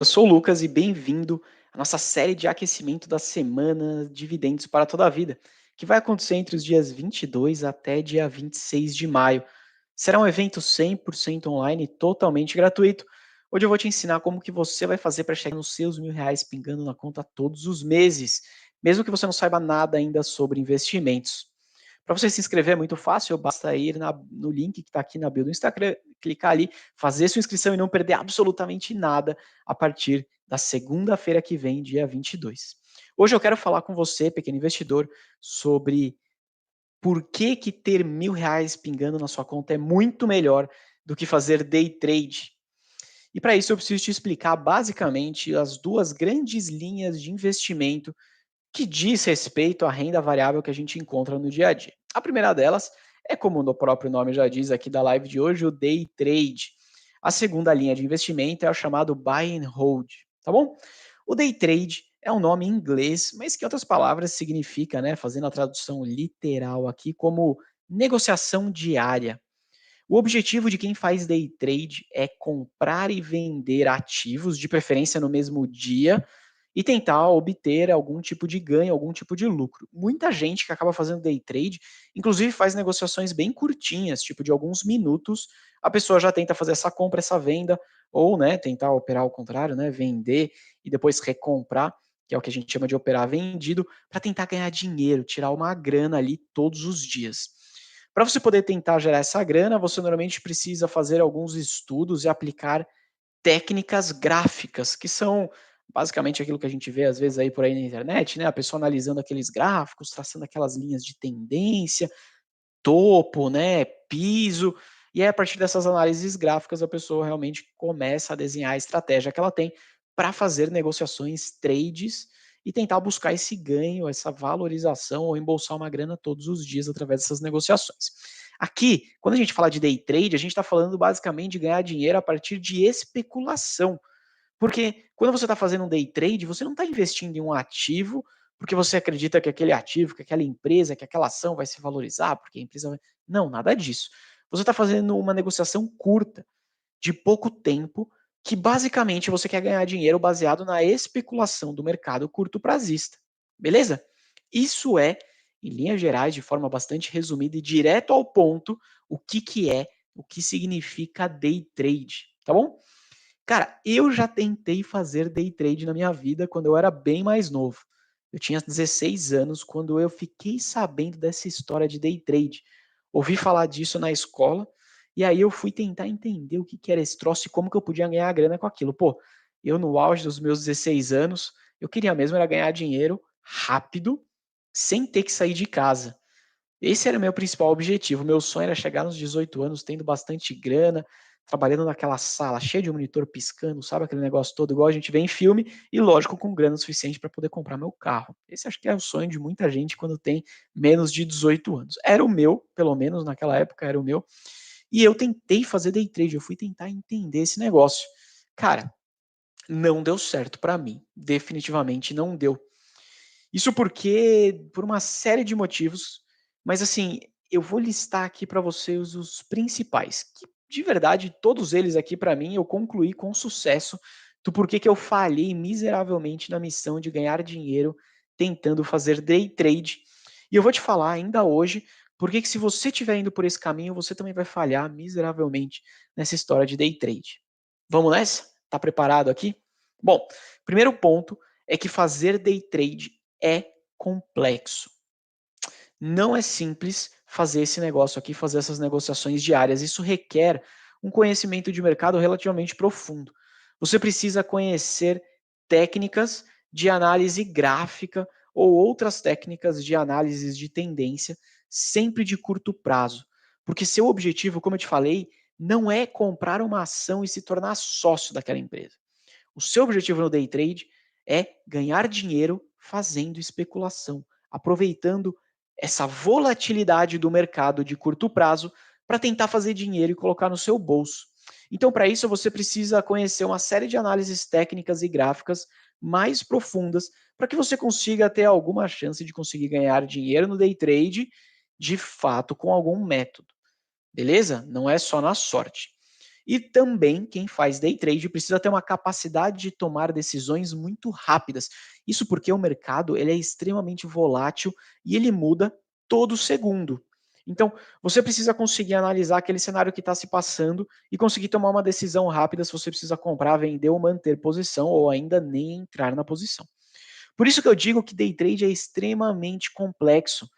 Eu sou o Lucas e bem-vindo à nossa série de aquecimento da semana Dividendos para toda a Vida, que vai acontecer entre os dias 22 até dia 26 de maio. Será um evento 100% online, totalmente gratuito, onde eu vou te ensinar como que você vai fazer para chegar nos seus R$ 1.000 pingando na conta todos os meses, mesmo que você não saiba nada ainda sobre investimentos. Para você se inscrever é muito fácil, basta ir no link que está aqui na bio do Instagram, clicar ali, fazer sua inscrição e não perder absolutamente nada a partir da segunda-feira que vem, dia 22. Hoje eu quero falar com você, pequeno investidor, sobre por que ter R$ 1.000 pingando na sua conta é muito melhor do que fazer day trade. E para isso eu preciso te explicar basicamente as duas grandes linhas de investimento que diz respeito à renda variável que a gente encontra no dia a dia. A primeira delas é, como o próprio nome já diz aqui da live de hoje, o day trade. A segunda linha de investimento é o chamado buy and hold, tá bom? O day trade é um nome em inglês, mas que em outras palavras significa, né, fazendo a tradução literal aqui, como negociação diária. O objetivo de quem faz day trade é comprar e vender ativos, de preferência no mesmo dia, e tentar obter algum tipo de ganho, algum tipo de lucro. Muita gente que acaba fazendo day trade, inclusive faz negociações bem curtinhas, tipo de alguns minutos, a pessoa já tenta fazer essa compra, essa venda, ou né, tentar operar ao contrário, né, vender e depois recomprar, que é o que a gente chama de operar vendido, para tentar ganhar dinheiro, tirar uma grana ali todos os dias. Para você poder tentar gerar essa grana, você normalmente precisa fazer alguns estudos e aplicar técnicas gráficas, que são basicamente aquilo que a gente vê às vezes aí por aí na internet, né? A pessoa analisando aqueles gráficos, traçando aquelas linhas de tendência, topo, né? Piso. E aí, a partir dessas análises gráficas, a pessoa realmente começa a desenhar a estratégia que ela tem para fazer negociações, trades e tentar buscar esse ganho, essa valorização ou embolsar uma grana todos os dias através dessas negociações. Aqui, quando a gente fala de day trade, a gente está falando basicamente de ganhar dinheiro a partir de especulação. Porque quando você está fazendo um day trade, você não está investindo em um ativo porque você acredita que aquele ativo, que aquela empresa, que aquela ação vai se valorizar, porque a empresa vai. Não, nada disso. Você está fazendo uma negociação curta, de pouco tempo, que basicamente você quer ganhar dinheiro baseado na especulação do mercado curto prazista. Beleza? Isso é, em linhas gerais, de forma bastante resumida e direto ao ponto, o que significa day trade, tá bom? Cara, eu já tentei fazer day trade na minha vida quando eu era bem mais novo. Eu tinha 16 anos quando eu fiquei sabendo dessa história de day trade. Ouvi falar disso na escola e aí eu fui tentar entender o que era esse troço e como que eu podia ganhar grana com aquilo. Pô, eu no auge dos meus 16 anos, eu queria mesmo era ganhar dinheiro rápido, sem ter que sair de casa. Esse era o meu principal objetivo. Meu sonho era chegar nos 18 anos tendo bastante grana, trabalhando naquela sala cheia de monitor piscando, sabe aquele negócio todo igual a gente vê em filme, e lógico, com grana suficiente para poder comprar meu carro. Esse acho que é o sonho de muita gente quando tem menos de 18 anos. Era o meu, pelo menos naquela época era o meu. E eu tentei fazer day trade, eu fui tentar entender esse negócio. Cara, não deu certo para mim. Definitivamente não deu. Isso porque por uma série de motivos, mas assim, eu vou listar aqui para vocês os principais, que de verdade todos eles aqui para mim eu concluí com sucesso do porquê que eu falhei miseravelmente na missão de ganhar dinheiro tentando fazer day trade. E eu vou te falar ainda hoje porque que se você estiver indo por esse caminho, você também vai falhar miseravelmente nessa história de day trade. Vamos nessa? Tá preparado aqui? Bom, primeiro ponto é que fazer day trade é complexo. Não é simples fazer esse negócio aqui, fazer essas negociações diárias. Isso requer um conhecimento de mercado relativamente profundo. Você precisa conhecer técnicas de análise gráfica ou outras técnicas de análise de tendência, sempre de curto prazo. Porque seu objetivo, como eu te falei, não é comprar uma ação e se tornar sócio daquela empresa. O seu objetivo no day trade é ganhar dinheiro fazendo especulação, aproveitando essa volatilidade do mercado de curto prazo para tentar fazer dinheiro e colocar no seu bolso. Então, para isso, você precisa conhecer uma série de análises técnicas e gráficas mais profundas para que você consiga ter alguma chance de conseguir ganhar dinheiro no day trade de fato com algum método. Beleza? Não é só na sorte. E também quem faz day trade precisa ter uma capacidade de tomar decisões muito rápidas. Isso porque o mercado ele é extremamente volátil e ele muda todo segundo. Então, você precisa conseguir analisar aquele cenário que está se passando e conseguir tomar uma decisão rápida se você precisa comprar, vender ou manter posição ou ainda nem entrar na posição. Por isso que eu digo que day trade é extremamente complexo.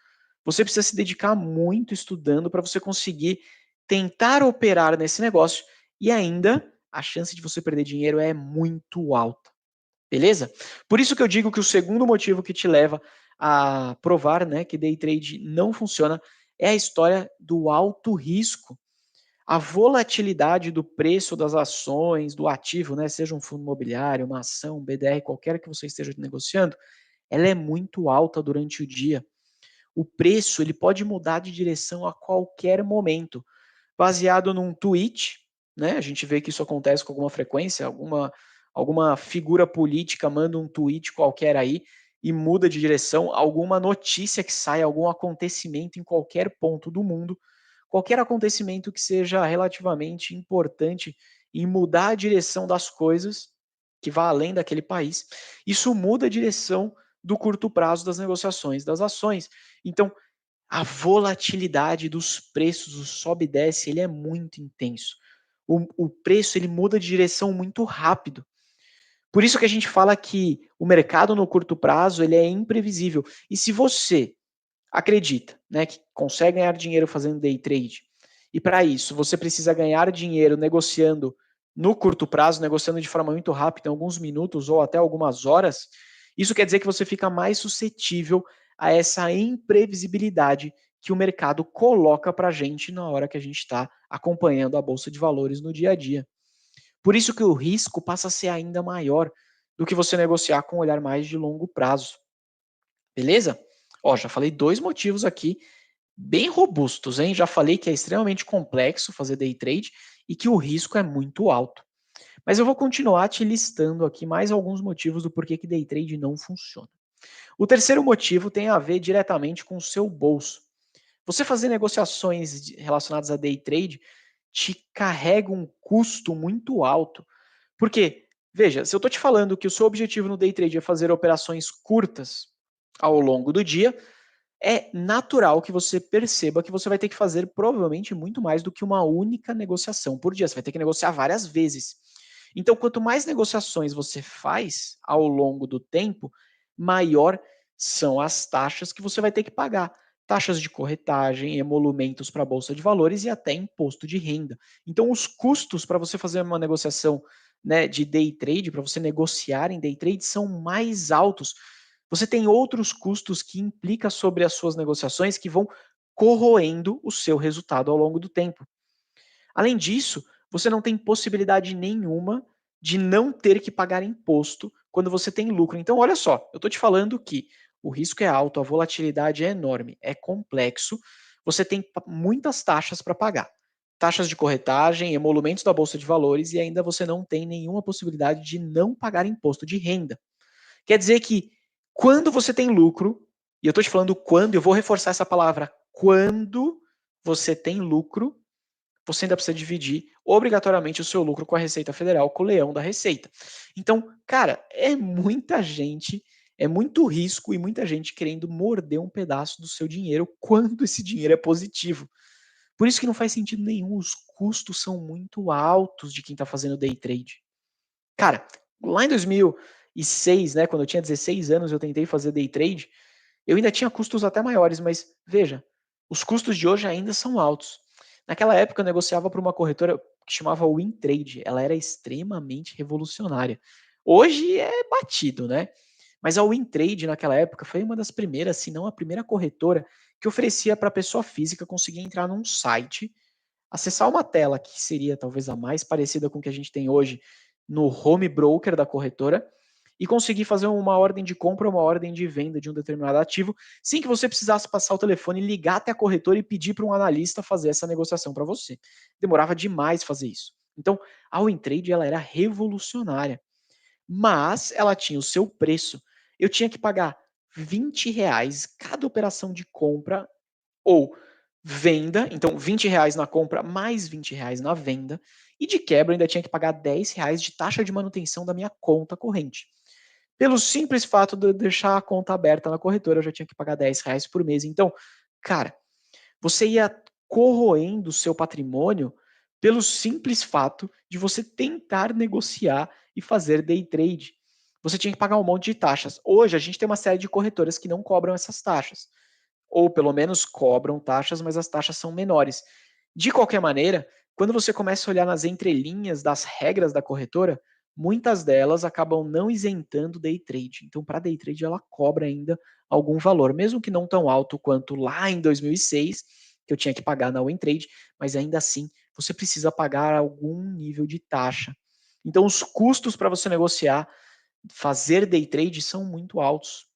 Você precisa se dedicar muito estudando para você conseguir tentar operar nesse negócio e ainda a chance de você perder dinheiro é muito alta. Beleza? Por isso que eu digo que o segundo motivo que te leva a provar, né, que day trade não funciona é a história do alto risco. A volatilidade do preço das ações, do ativo, né, seja um fundo imobiliário, uma ação, um BDR, qualquer que você esteja negociando, ela é muito alta durante o dia. O preço ele pode mudar de direção a qualquer momento, baseado num tweet, né? A gente vê que isso acontece com alguma frequência, alguma figura política manda um tweet qualquer aí e muda de direção, alguma notícia que sai, algum acontecimento em qualquer ponto do mundo, qualquer acontecimento que seja relativamente importante em mudar a direção das coisas, que vá além daquele país, isso muda a direção do curto prazo das negociações das ações. Então, a volatilidade dos preços, o sobe e desce, ele é muito intenso. O preço ele muda de direção muito rápido. Por isso que a gente fala que o mercado no curto prazo ele é imprevisível. E se você acredita, né, que consegue ganhar dinheiro fazendo day trade, e para isso você precisa ganhar dinheiro negociando no curto prazo, negociando de forma muito rápida, em alguns minutos ou até algumas horas, isso quer dizer que você fica mais suscetível a essa imprevisibilidade que o mercado coloca para a gente na hora que a gente está acompanhando a bolsa de valores no dia a dia. Por isso que o risco passa a ser ainda maior do que você negociar com um olhar mais de longo prazo. Beleza? Ó, já falei dois motivos aqui bem robustos, hein? Já falei que é extremamente complexo fazer day trade e que o risco é muito alto. Mas eu vou continuar te listando aqui mais alguns motivos do porquê que day trade não funciona. O terceiro motivo tem a ver diretamente com o seu bolso. Você fazer negociações relacionadas a day trade te carrega um custo muito alto. Porque, veja, se eu estou te falando que o seu objetivo no day trade é fazer operações curtas ao longo do dia, é natural que você perceba que você vai ter que fazer provavelmente muito mais do que uma única negociação por dia. Você vai ter que negociar várias vezes. Então, quanto mais negociações você faz ao longo do tempo, maior são as taxas que você vai ter que pagar. Taxas de corretagem, emolumentos para a bolsa de valores e até imposto de renda. Então, os custos para você fazer uma negociação, né, de day trade, para você negociar em day trade, são mais altos. Você tem outros custos que implica sobre as suas negociações que vão corroendo o seu resultado ao longo do tempo. Além disso, você não tem possibilidade nenhuma de não ter que pagar imposto quando você tem lucro. Então, olha só, eu estou te falando que o risco é alto, a volatilidade é enorme, é complexo, você tem muitas taxas para pagar. Taxas de corretagem, emolumentos da Bolsa de Valores e ainda você não tem nenhuma possibilidade de não pagar imposto de renda. Quer dizer que quando você tem lucro, e eu estou te falando quando, eu vou reforçar essa palavra, quando você tem lucro, você ainda precisa dividir obrigatoriamente o seu lucro com a Receita Federal, com o leão da Receita. Então, cara, é muita gente, é muito risco e muita gente querendo morder um pedaço do seu dinheiro quando esse dinheiro é positivo. Por isso que não faz sentido nenhum, os custos são muito altos de quem está fazendo day trade. Cara, lá em 2006, né, quando eu tinha 16 anos, eu tentei fazer day trade, eu ainda tinha custos até maiores, mas veja, os custos de hoje ainda são altos. Naquela época eu negociava para uma corretora que chamava WinTrade, ela era extremamente revolucionária. Hoje é batido, né? Mas a WinTrade naquela época foi uma das primeiras, se não a primeira corretora que oferecia para a pessoa física conseguir entrar num site, acessar uma tela que seria talvez a mais parecida com o que a gente tem hoje no home broker da corretora e conseguir fazer uma ordem de compra ou uma ordem de venda de um determinado ativo, sem que você precisasse passar o telefone, ligar até a corretora e pedir para um analista fazer essa negociação para você. Demorava demais fazer isso. Então, a WinTrade ela era revolucionária, mas ela tinha o seu preço. Eu tinha que pagar R$ 20 cada operação de compra ou venda, então R$ 20 na compra mais R$ 20 na venda, E de quebra eu ainda tinha que pagar R$ 10 de taxa de manutenção da minha conta corrente. Pelo simples fato de eu deixar a conta aberta na corretora, eu já tinha que pagar R$ 10 por mês. Então, cara, você ia corroendo o seu patrimônio pelo simples fato de você tentar negociar e fazer day trade. Você tinha que pagar um monte de taxas. Hoje a gente tem uma série de corretoras que não cobram essas taxas, ou pelo menos cobram taxas, mas as taxas são menores. De qualquer maneira, quando você começa a olhar nas entrelinhas das regras da corretora, muitas delas acabam não isentando day trade. Então, para day trade, ela cobra ainda algum valor, mesmo que não tão alto quanto lá em 2006, que eu tinha que pagar na WinTrade, mas ainda assim você precisa pagar algum nível de taxa. Então, os custos para você negociar, fazer day trade são muito altos.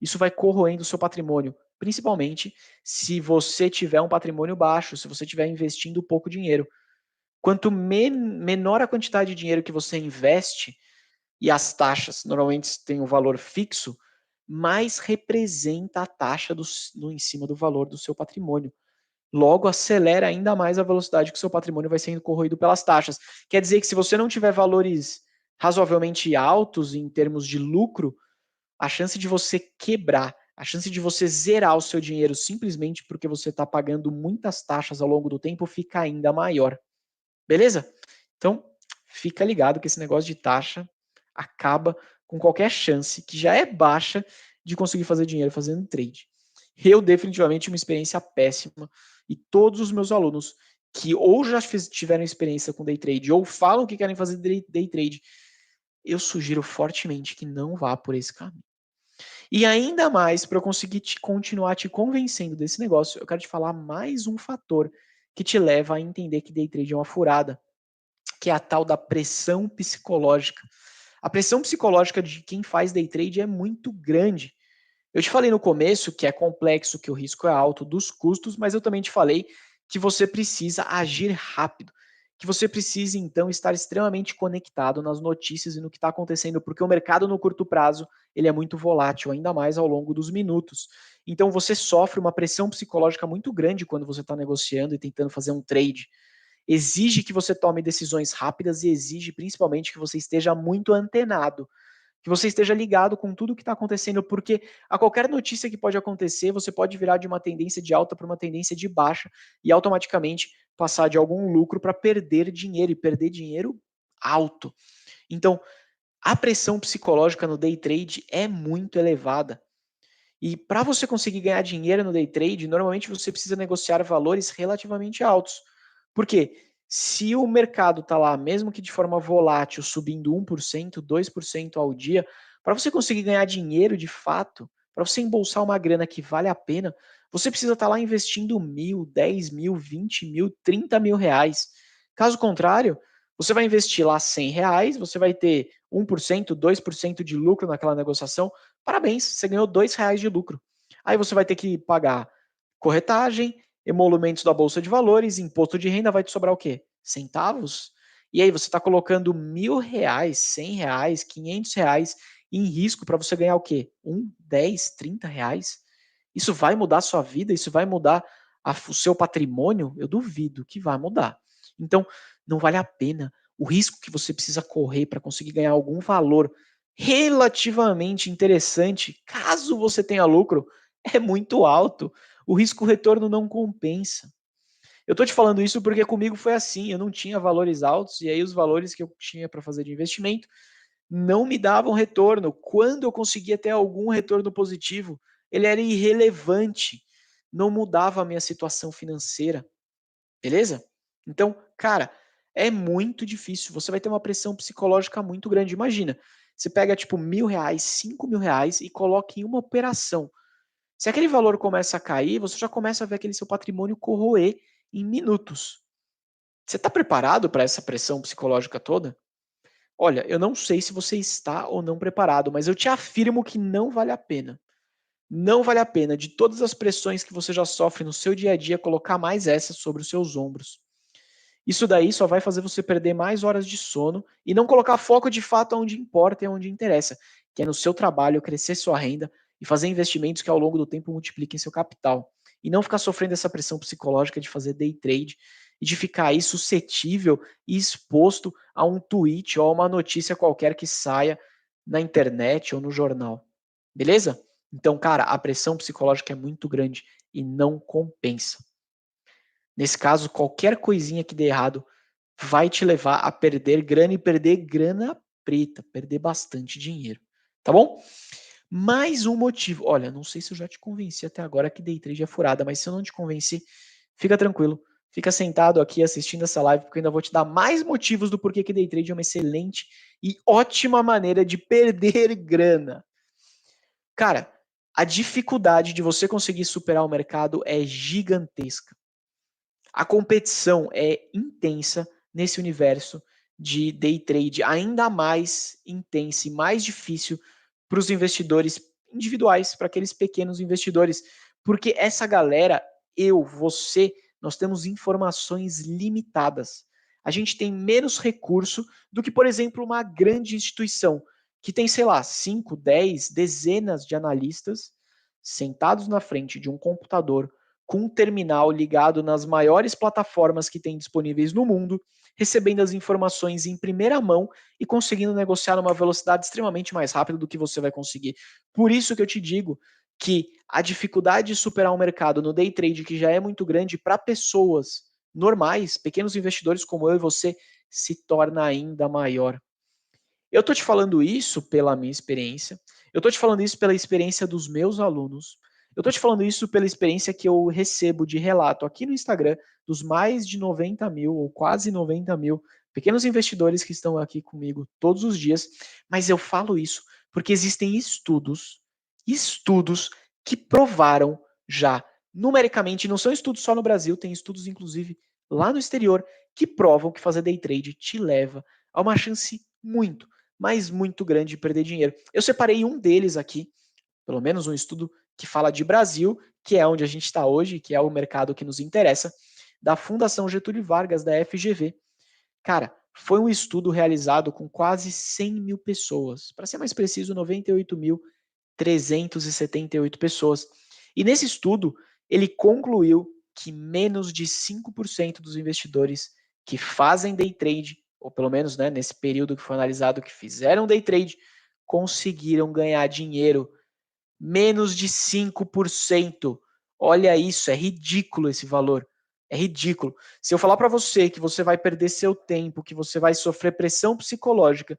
Isso vai corroendo o seu patrimônio, principalmente se você tiver um patrimônio baixo, se você estiver investindo pouco dinheiro. Quanto menor a quantidade de dinheiro que você investe, e as taxas normalmente têm um valor fixo, mais representa a taxa em cima do valor do seu patrimônio. Logo, acelera ainda mais a velocidade que o seu patrimônio vai sendo corroído pelas taxas. Quer dizer que se você não tiver valores razoavelmente altos em termos de lucro, a chance de você quebrar, a chance de você zerar o seu dinheiro simplesmente porque você está pagando muitas taxas ao longo do tempo fica ainda maior. Beleza? Então, fica ligado que esse negócio de taxa acaba com qualquer chance, que já é baixa, de conseguir fazer dinheiro fazendo trade. Eu definitivamente uma experiência péssima e todos os meus alunos que ou já tiveram experiência com day trade ou falam que querem fazer day trade, eu sugiro fortemente que não vá por esse caminho. E ainda mais, para eu conseguir continuar te convencendo desse negócio, eu quero te falar mais um fator que te leva a entender que day trade é uma furada, que é a tal da pressão psicológica. A pressão psicológica de quem faz day trade é muito grande. Eu te falei no começo que é complexo, que o risco é alto, dos custos, mas eu também te falei que você precisa agir rápido, que você precisa então estar extremamente conectado nas notícias e no que está acontecendo, porque o mercado no curto prazo ele é muito volátil, ainda mais ao longo dos minutos. Então você sofre uma pressão psicológica muito grande quando você está negociando e tentando fazer um trade. Exige que você tome decisões rápidas e exige principalmente que você esteja muito antenado, que você esteja ligado com tudo que está acontecendo, porque a qualquer notícia que pode acontecer, você pode virar de uma tendência de alta para uma tendência de baixa e automaticamente passar de algum lucro para perder dinheiro e perder dinheiro alto. Então, a pressão psicológica no day trade é muito elevada. E para você conseguir ganhar dinheiro no day trade, normalmente você precisa negociar valores relativamente altos. Por quê? Se o mercado está lá, mesmo que de forma volátil, subindo 1%, 2% ao dia, para você conseguir ganhar dinheiro de fato, para você embolsar uma grana que vale a pena, você precisa estar lá investindo 1.000, 10.000, 20.000, 30.000 reais. Caso contrário, você vai investir lá R$ 100, você vai ter 1%, 2% de lucro naquela negociação. Parabéns, você ganhou R$ 2 de lucro. Aí você vai ter que pagar corretagem, emolumentos da Bolsa de Valores, imposto de renda, vai te sobrar o quê? Centavos? E aí você está colocando R$ 1.000, R$ 100, R$ 500 em risco para você ganhar o quê? 10, R$ 30? Isso vai mudar a sua vida? Isso vai mudar o seu patrimônio? Eu duvido que vai mudar. Então, não vale a pena. O risco que você precisa correr para conseguir ganhar algum valor relativamente interessante, caso você tenha lucro, é muito alto. O risco-retorno não compensa. Eu estou te falando isso porque comigo foi assim, eu não tinha valores altos e aí os valores que eu tinha para fazer de investimento não me davam retorno. Quando eu conseguia ter algum retorno positivo, ele era irrelevante, não mudava a minha situação financeira, beleza? Então, cara, é muito difícil. Você vai ter uma pressão psicológica muito grande. Imagina, você pega tipo R$ 1.000, R$ 5.000 e coloca em uma operação. Se aquele valor começa a cair, você já começa a ver aquele seu patrimônio corroer em minutos. Você está preparado para essa pressão psicológica toda? Olha, eu não sei se você está ou não preparado, mas eu te afirmo que não vale a pena. Não vale a pena, de todas as pressões que você já sofre no seu dia a dia, colocar mais essa sobre os seus ombros. Isso daí só vai fazer você perder mais horas de sono e não colocar foco de fato onde importa e onde interessa, que é no seu trabalho, crescer sua renda e fazer investimentos que ao longo do tempo multipliquem seu capital. E não ficar sofrendo essa pressão psicológica de fazer day trade e de ficar aí suscetível e exposto a um tweet ou a uma notícia qualquer que saia na internet ou no jornal. Beleza? Então, cara, a pressão psicológica é muito grande e não compensa. Nesse caso, qualquer coisinha que dê errado vai te levar a perder grana e perder grana preta, perder bastante dinheiro. Tá bom? Mais um motivo. Olha, não sei se eu já te convenci até agora que day trade é furada, mas se eu não te convenci, fica tranquilo. Fica sentado aqui assistindo essa live, porque eu ainda vou te dar mais motivos do porquê que day trade é uma excelente e ótima maneira de perder grana. Cara, a dificuldade de você conseguir superar o mercado é gigantesca. A competição é intensa nesse universo de day trade, ainda mais intensa e mais difícil para os investidores individuais, para aqueles pequenos investidores, porque essa galera, eu, você, nós temos informações limitadas. A gente tem menos recurso do que, por exemplo, uma grande instituição que tem, sei lá, 5, 10, dezenas de analistas sentados na frente de um computador com um terminal ligado nas maiores plataformas que tem disponíveis no mundo, recebendo as informações em primeira mão e conseguindo negociar numa velocidade extremamente mais rápida do que você vai conseguir. Por isso que eu te digo que a dificuldade de superar um mercado no day trade, que já é muito grande para pessoas normais, pequenos investidores como eu e você, se torna ainda maior. Eu estou te falando isso pela minha experiência, eu estou te falando isso pela experiência dos meus alunos, eu estou te falando isso pela experiência que eu recebo de relato aqui no Instagram dos mais de 90 mil, ou quase 90 mil, pequenos investidores que estão aqui comigo todos os dias, mas eu falo isso porque existem estudos que provaram já numericamente, não são estudos só no Brasil, tem estudos inclusive lá no exterior, que provam que fazer day trade te leva a uma chance muito, mas muito grande de perder dinheiro. Eu separei um deles aqui, pelo menos um estudo que fala de Brasil, que é onde a gente está hoje, que é o mercado que nos interessa, da Fundação Getúlio Vargas, da FGV. Cara, foi um estudo realizado com quase 100 mil pessoas, para ser mais preciso, 98.378 pessoas. E nesse estudo, ele concluiu que menos de 5% dos investidores que fazem day trade, ou pelo menos né, nesse período que foi analisado, que fizeram day trade, conseguiram ganhar dinheiro. Menos de 5%. Olha isso, é ridículo esse valor. É ridículo. Se eu falar para você que você vai perder seu tempo, que você vai sofrer pressão psicológica,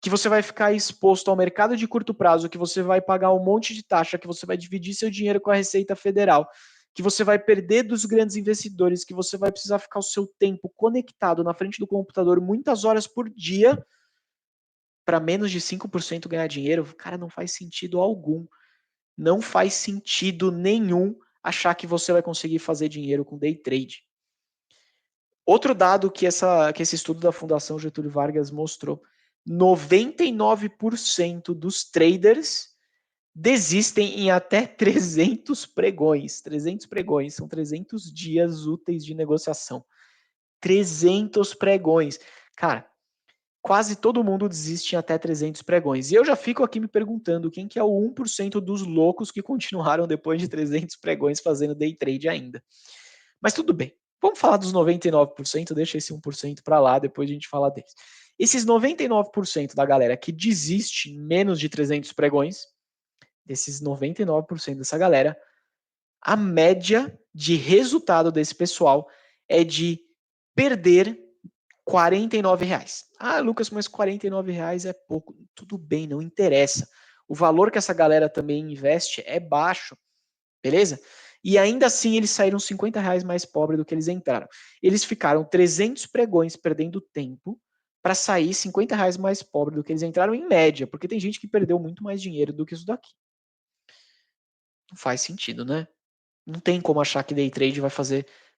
que você vai ficar exposto ao mercado de curto prazo, que você vai pagar um monte de taxa, que você vai dividir seu dinheiro com a Receita Federal, que você vai perder dos grandes investidores, que você vai precisar ficar o seu tempo conectado na frente do computador muitas horas por dia para menos de 5% ganhar dinheiro, cara, não faz sentido algum. Não faz sentido nenhum achar que você vai conseguir fazer dinheiro com day trade. Outro dado que esse estudo da Fundação Getúlio Vargas mostrou: 99% dos traders desistem em até 300 pregões. 300 pregões são 300 dias úteis de negociação. 300 pregões. Cara, quase todo mundo desiste em até 300 pregões. E eu já fico aqui me perguntando quem que é o 1% dos loucos que continuaram depois de 300 pregões fazendo day trade ainda. Mas tudo bem. Vamos falar dos 99%, deixa esse 1% para lá, depois a gente fala deles. Esses 99% da galera que desiste em menos de 300 pregões, desses 99% dessa galera, a média de resultado desse pessoal é de perder R$ 49. Ah, Lucas, mas R$ 49 é pouco. Tudo bem, não interessa. O valor que essa galera também investe é baixo, beleza? E ainda assim eles saíram R$ 50 mais pobres do que eles entraram. Eles ficaram 300 pregões perdendo tempo para sair R$ 50 mais pobre do que eles entraram em média, porque tem gente que perdeu muito mais dinheiro do que isso daqui. Não faz sentido, né? Não tem como achar que day trade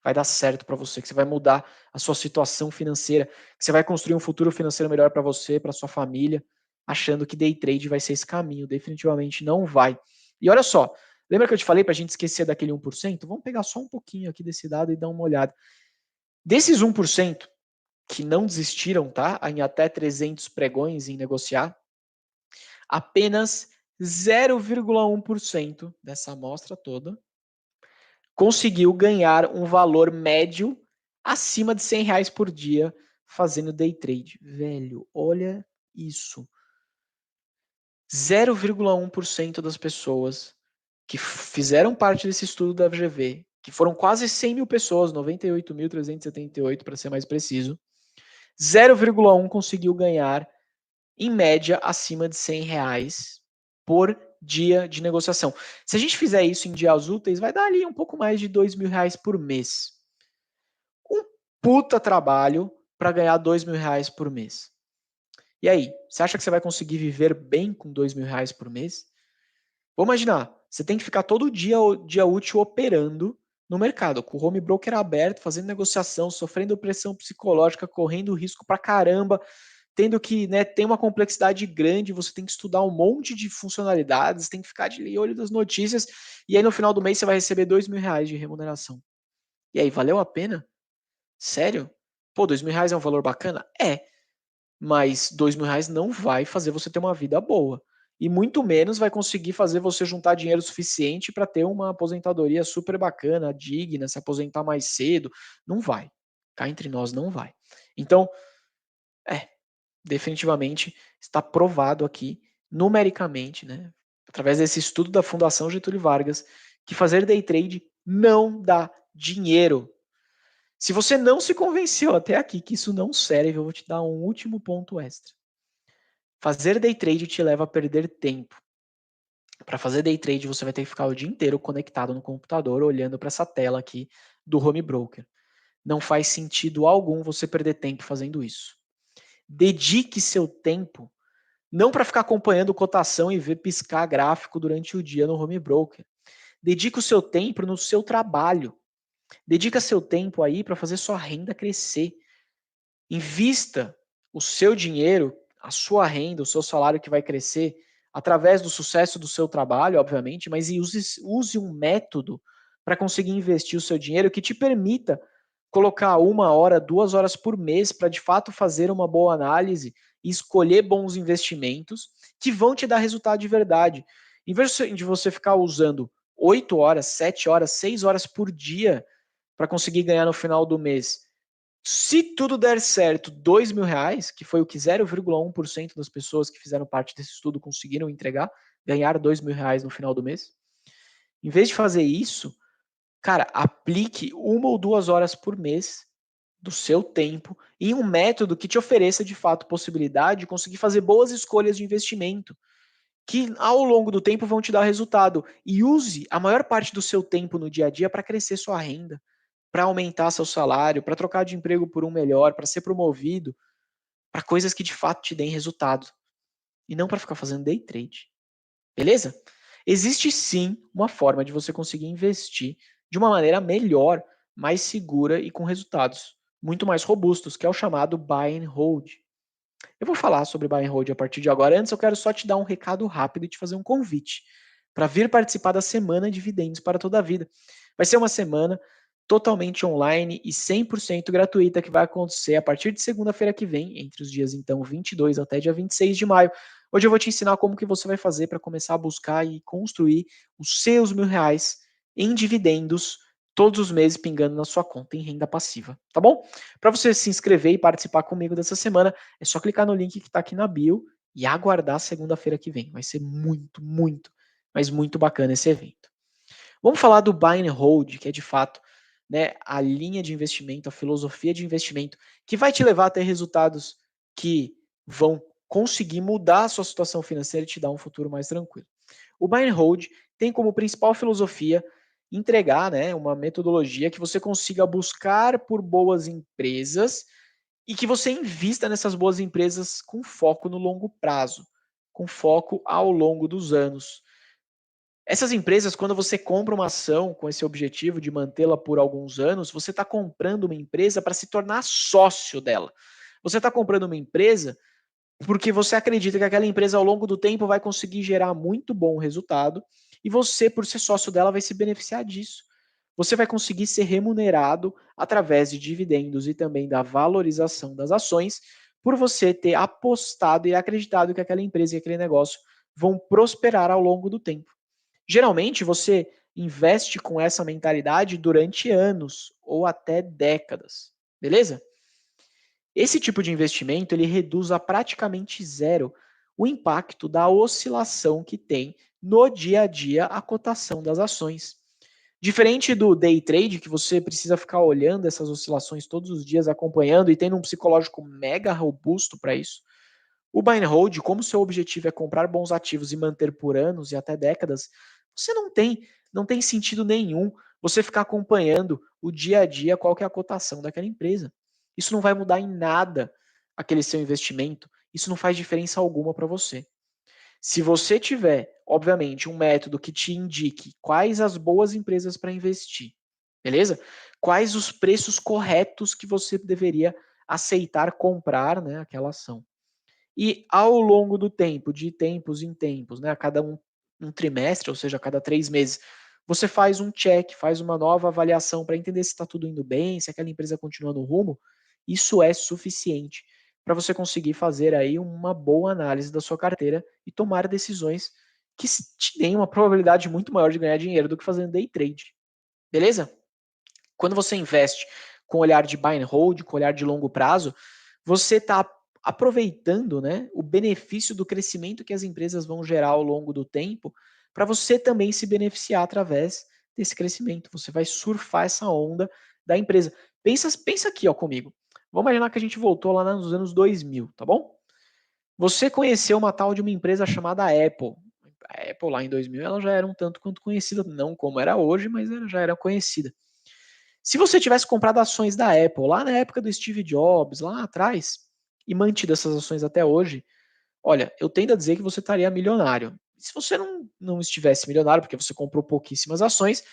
vai dar certo para você, que você vai mudar a sua situação financeira, que você vai construir um futuro financeiro melhor para você, para sua família, achando que day trade vai ser esse caminho. Definitivamente não vai. E olha só, lembra que eu te falei para a gente esquecer daquele 1%? Vamos pegar só um pouquinho aqui desse dado e dar uma olhada. Desses 1% que não desistiram, tá? Em até 300 pregões em negociar, apenas 0,1% dessa amostra toda conseguiu ganhar um valor médio acima de R$ 100 por dia fazendo day trade. Velho, olha isso. 0,1% das pessoas que fizeram parte desse estudo da FGV, que foram quase 100 mil pessoas, 98.378 para ser mais preciso, 0,1 conseguiu ganhar, em média, acima de R$ 100 por dia de negociação. Se a gente fizer isso em dias úteis, vai dar ali um pouco mais de R$ 2.000 por mês. Um puta trabalho para ganhar R$ 2.000 por mês. E aí, você acha que você vai conseguir viver bem com R$ 2.000 por mês? Vamos imaginar, você tem que ficar todo dia útil operando no mercado, com o home broker aberto, fazendo negociação, sofrendo pressão psicológica, correndo risco pra caramba, tendo que, né, tem uma complexidade grande, você tem que estudar um monte de funcionalidades, tem que ficar de olho das notícias, e aí no final do mês você vai receber R$ 2.000 de remuneração. E aí, valeu a pena? Sério? Pô, R$ 2.000 é um valor bacana? É, mas R$ 2.000 não vai fazer você ter uma vida boa. E muito menos vai conseguir fazer você juntar dinheiro suficiente para ter uma aposentadoria super bacana, digna, se aposentar mais cedo. Não vai. Cá entre nós, não vai. Então, é, definitivamente está provado aqui, numericamente, né, através desse estudo da Fundação Getúlio Vargas, que fazer day trade não dá dinheiro. Se você não se convenceu até aqui que isso não serve, eu vou te dar um último ponto extra. Fazer day trade te leva a perder tempo. Para fazer day trade, você vai ter que ficar o dia inteiro conectado no computador, olhando para essa tela aqui do home broker. Não faz sentido algum você perder tempo fazendo isso. Dedique seu tempo não para ficar acompanhando cotação e ver piscar gráfico durante o dia no home broker. Dedique o seu tempo no seu trabalho. Dedica seu tempo aí para fazer sua renda crescer. Invista o seu dinheiro, a sua renda, o seu salário que vai crescer através do sucesso do seu trabalho, obviamente, mas use um método para conseguir investir o seu dinheiro que te permita colocar 1 hora, 2 horas por mês para de fato fazer uma boa análise e escolher bons investimentos que vão te dar resultado de verdade. Em vez de você ficar usando 8 horas, 7 horas, 6 horas por dia para conseguir ganhar no final do mês, se tudo der certo, R$ 2.000, que foi o que 0,1% das pessoas que fizeram parte desse estudo conseguiram entregar, ganhar R$ 2.000 no final do mês. Em vez de fazer isso, cara, aplique 1 ou 2 horas por mês do seu tempo em um método que te ofereça de fato possibilidade de conseguir fazer boas escolhas de investimento, que ao longo do tempo vão te dar resultado. E use a maior parte do seu tempo no dia a dia para crescer sua renda, para aumentar seu salário, para trocar de emprego por um melhor, para ser promovido, para coisas que de fato te deem resultado. E não para ficar fazendo day trade. Beleza? Existe sim uma forma de você conseguir investir de uma maneira melhor, mais segura e com resultados muito mais robustos, que é o chamado buy and hold. Eu vou falar sobre buy and hold a partir de agora. Antes, eu quero só te dar um recado rápido e te fazer um convite para vir participar da Semana Dividendos para Toda a Vida. Vai ser uma semana totalmente online e 100% gratuita que vai acontecer a partir de segunda-feira que vem, entre os dias então 22 até dia 26 de maio. Hoje eu vou te ensinar como que você vai fazer para começar a buscar e construir os seus R$ 1.000 em dividendos todos os meses pingando na sua conta em renda passiva, tá bom? Para você se inscrever e participar comigo dessa semana, é só clicar no link que está aqui na bio e aguardar segunda-feira que vem. Vai ser muito, muito, mas muito bacana esse evento. Vamos falar do buy and hold, que é de fato, né, a linha de investimento, a filosofia de investimento que vai te levar a ter resultados que vão conseguir mudar a sua situação financeira e te dar um futuro mais tranquilo. O buy and hold tem como principal filosofia entregar, né, uma metodologia que você consiga buscar por boas empresas e que você invista nessas boas empresas com foco no longo prazo, com foco ao longo dos anos. Essas empresas, quando você compra uma ação com esse objetivo de mantê-la por alguns anos, você está comprando uma empresa para se tornar sócio dela. Você está comprando uma empresa porque você acredita que aquela empresa ao longo do tempo vai conseguir gerar muito bom resultado e você, por ser sócio dela, vai se beneficiar disso. Você vai conseguir ser remunerado através de dividendos e também da valorização das ações por você ter apostado e acreditado que aquela empresa e aquele negócio vão prosperar ao longo do tempo. Geralmente você investe com essa mentalidade durante anos ou até décadas. beleza? Esse tipo de investimento ele reduz a praticamente zero o impacto da oscilação que tem no dia a dia a cotação das ações. Diferente do day trade, que você precisa ficar olhando essas oscilações todos os dias, acompanhando e tendo um psicológico mega robusto para isso, o buy and hold, como seu objetivo é comprar bons ativos e manter por anos e até décadas, você não tem sentido nenhum você ficar acompanhando o dia a dia qual que é a cotação daquela empresa. Isso não vai mudar em nada aquele seu investimento, isso não faz diferença alguma para você. Se você tiver, obviamente, um método que te indique quais as boas empresas para investir, beleza? Quais os preços corretos que você deveria aceitar comprar, né, aquela ação. E ao longo do tempo, de tempos em tempos, né, a cada um trimestre, ou seja, a cada 3 meses, você faz um check, faz uma nova avaliação para entender se está tudo indo bem, se aquela empresa continua no rumo. Isso é suficiente para você conseguir fazer aí uma boa análise da sua carteira e tomar decisões que te deem uma probabilidade muito maior de ganhar dinheiro do que fazendo day trade. Beleza? Quando você investe com olhar de buy and hold, com olhar de longo prazo, você está aproveitando, né, o benefício do crescimento que as empresas vão gerar ao longo do tempo, para você também se beneficiar através desse crescimento. Você vai surfar essa onda da empresa. Pensa aqui, ó, comigo. Vamos imaginar que a gente voltou lá nos anos 2000, tá bom? Você conheceu uma tal de uma empresa chamada Apple. A Apple lá em 2000 ela já era um tanto quanto conhecida, não como era hoje, mas ela já era conhecida. Se você tivesse comprado ações da Apple lá na época do Steve Jobs, lá atrás, e mantido essas ações até hoje, olha, eu tendo a dizer que você estaria milionário. Se você não estivesse milionário, porque você comprou pouquíssimas ações,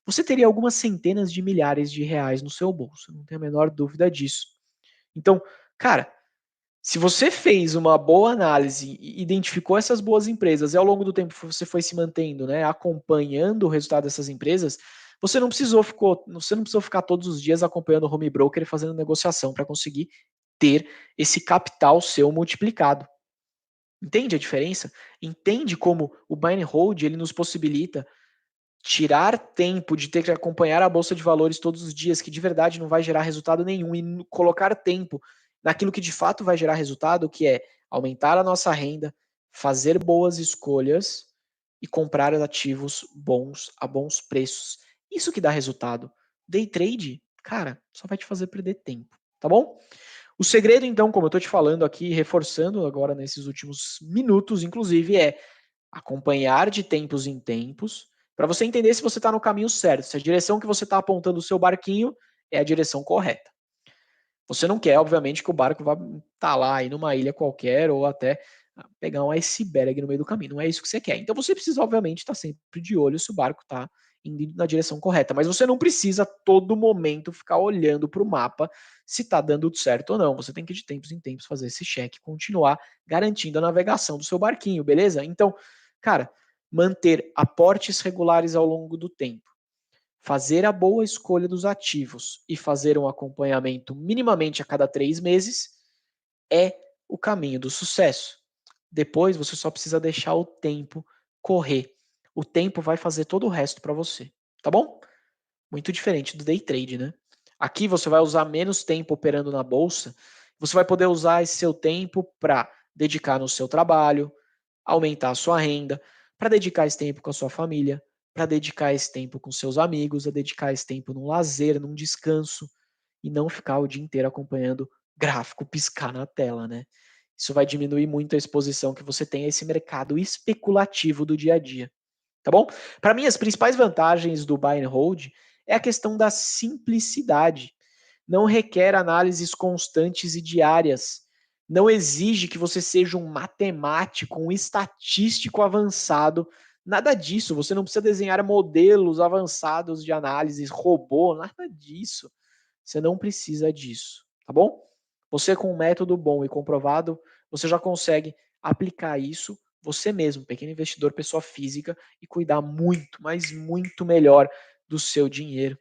você teria algumas centenas de milhares de reais no seu bolso, não tenho a menor dúvida disso. Então, cara, se você fez uma boa análise e identificou essas boas empresas e ao longo do tempo você foi se mantendo, né, acompanhando o resultado dessas empresas, você não precisou ficar todos os dias acompanhando o home broker e fazendo negociação para conseguir ter esse capital seu multiplicado. Entende a diferença? Entende como o buy and hold ele nos possibilita tirar tempo de ter que acompanhar a bolsa de valores todos os dias, que de verdade não vai gerar resultado nenhum, e colocar tempo naquilo que de fato vai gerar resultado, que é aumentar a nossa renda, fazer boas escolhas e comprar ativos bons a bons preços. Isso que dá resultado. Day trade, cara, só vai te fazer perder tempo, tá bom? O segredo, então, como eu estou te falando aqui, reforçando agora nesses últimos minutos, inclusive, é acompanhar de tempos em tempos, para você entender se você está no caminho certo, se a direção que você está apontando o seu barquinho é a direção correta. Você não quer, obviamente, que o barco vá estar lá aí numa ilha qualquer ou até pegar um iceberg no meio do caminho. Não é isso que você quer. Então você precisa, obviamente, estar sempre de olho se o barco está indo na direção correta. Mas você não precisa todo momento ficar olhando para o mapa se está dando certo ou não. Você tem que de tempos em tempos fazer esse check e continuar garantindo a navegação do seu barquinho, beleza? Então, cara, manter aportes regulares ao longo do tempo, fazer a boa escolha dos ativos e fazer um acompanhamento minimamente a cada 3 meses é o caminho do sucesso. Depois você só precisa deixar o tempo correr. O tempo vai fazer todo o resto para você, tá bom? Muito diferente do day trade, né? Aqui você vai usar menos tempo operando na bolsa, você vai poder usar esse seu tempo para dedicar no seu trabalho, aumentar a sua renda, para dedicar esse tempo com a sua família, para dedicar esse tempo com seus amigos, a dedicar esse tempo num lazer, num descanso e não ficar o dia inteiro acompanhando gráfico piscar na tela, né? Isso vai diminuir muito a exposição que você tem a esse mercado especulativo do dia a dia, tá bom? Para mim, as principais vantagens do buy and hold é a questão da simplicidade. Não requer análises constantes e diárias. Não exige que você seja um matemático, um estatístico avançado. Nada disso. Você não precisa desenhar modelos avançados de análise, robô, nada disso. Você não precisa disso, tá bom? Você com um método bom e comprovado, você já consegue aplicar isso você mesmo, pequeno investidor, pessoa física, e cuidar muito, mas muito melhor do seu dinheiro.